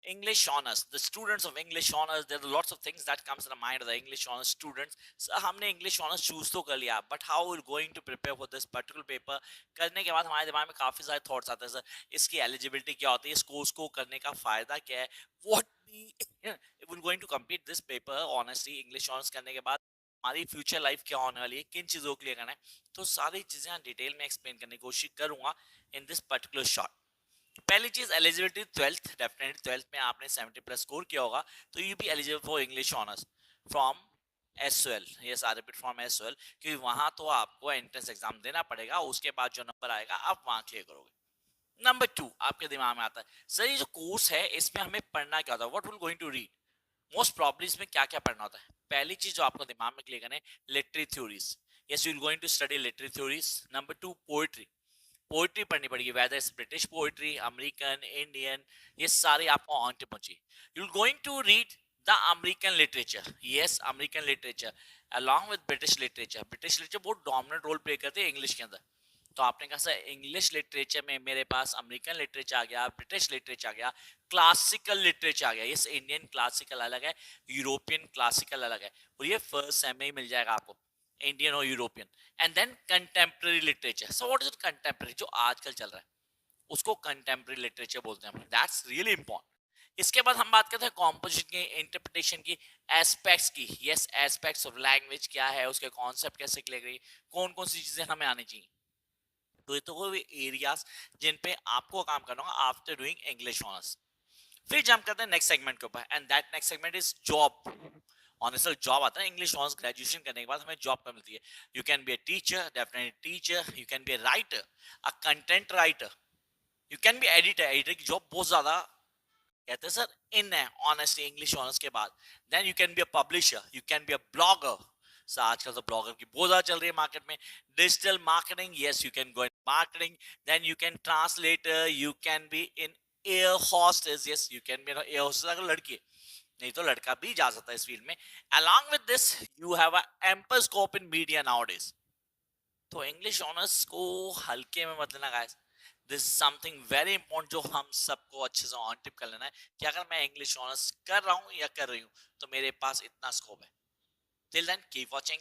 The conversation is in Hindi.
English honors, the students of English honors, there are lots of things that comes in the mind of the English honors students. So हमने English honors choose तो कर लिया, but how we're going to prepare for this particular paper? करने के बाद हमारे दिमाग में काफी सारे thoughts आते हैं सर, इसकी eligibility क्या होती है, इस कोर्स को करने का फायदा क्या है, what we if we're going to complete this paper honestly English honors करने के बाद हमारी फ्यूचर लाइफ क्या होने वाली है, किन चीजों के लिए करना है, तो सारी चीजें डिटेल में एक्सप्लेन करने की कोशिश करूंगा इन दिस पर्टिकुलर शॉर्ट. पहली चीज एलिजिबिलिटी, ट्वेल्थ, डेफिनेटली ट्वेल्थ में आपने 70 प्लस स्कोर किया होगा तो you be eligible for English honours from SOL. Yes, I repeat, from SOL, क्योंकि वहां तो आपको एंट्रेंस एग्जाम देना पड़ेगा, उसके बाद जो नंबर आएगा आप वहां क्लियर करोगे. नंबर टू, आपके दिमाग में आता है सर ये जो कोर्स है इसमें हमें पढ़ना क्या होता है, what will going to read, most problem इसमें क्या क्या पढ़ना होता है. पहली चीज जो आपको दिमाग में क्लियर करना है, literary theories. Yes, you will going to study literary theories. Number two, poetry. Poetry पढ़नी पड़ेगी, whether is British poetry, American, Indian, ये सारे आपको ऑन टिप पहुंची. You will going to read the American literature. Yes, American literature along with British literature. British literature बहुत डोमिनेंट रोल प्ले करते हैं इंग्लिश के अंदर. तो आपने कहा सर इंग्लिश लिटरेचर में मेरे पास अमेरिकन लिटरेचर आ गया, ब्रिटिश लिटरेचर आ गया, क्लासिकल लिटरेचर आ गया. यस, इंडियन क्लासिकल अलग है, यूरोपियन क्लासिकल अलग है, और ये फर्स्ट सेम में ही मिल जाएगा आपको, इंडियन और European. And then contemporary literature. So what is contemporary, जो आजकल चल रहा है उसको कंटेम्प्रेरी लिटरेचर बोलते हैं. That's really important. इसके बाद हम बात करते हैं कॉम्पोजिशन की, इंटरप्रिटेशन की, एस्पेक्ट्स की. यस, एस्पेक्ट्स ऑफ लैंग्वेज क्या है, उसके कॉन्सेप्ट कैसे क्लियर करेंगे, कौन कौन सी चीजें हमें आनी चाहिए. तो ये तो वो एरियाज जिन पे आपको काम करना होगा आफ्टर डूइंग इंग्लिश ऑनर्स. फिर जंप करते हैं नेक्स्ट सेगमेंट के ऊपर, and that next segment is job. Honestly job आता है इंग्लिश ऑनर्स ग्रेजुएशन करने के बाद हमें जॉब कर मिलती है. You can be a teacher, definitely teacher. You can be a writer, a content writer. You can B editor. Editor की जॉब बहुत ज्यादा कहते हैं सर इन है ऑनेस्टली इंग्लिश ऑनर्स के बाद. Then you can be a publisher, you can be a blogger. Sir आजकल तो ब्लॉगर की बहुत ज्यादा चल रही है मार्केट में. Digital marketing, yes you can go in marketing. Then you can translator, you can be in air hostess. Yes, you can be air hostess अगर लड़की है, नहीं तो लड़का भी जा सकता है इस फील्ड में. along with this you have a ample scope in media nowadays. तो इंग्लिश ऑनर्स को हल्के में मत लेना guys. This something very important जो हम सबको अच्छे से ऑन टिप कर लेना है कि अगर मैं इंग्लिश ऑनर्स कर रहा हूँ या कर रही हूँ तो मेरे पास इतना स्कोप है. Till then keep watching.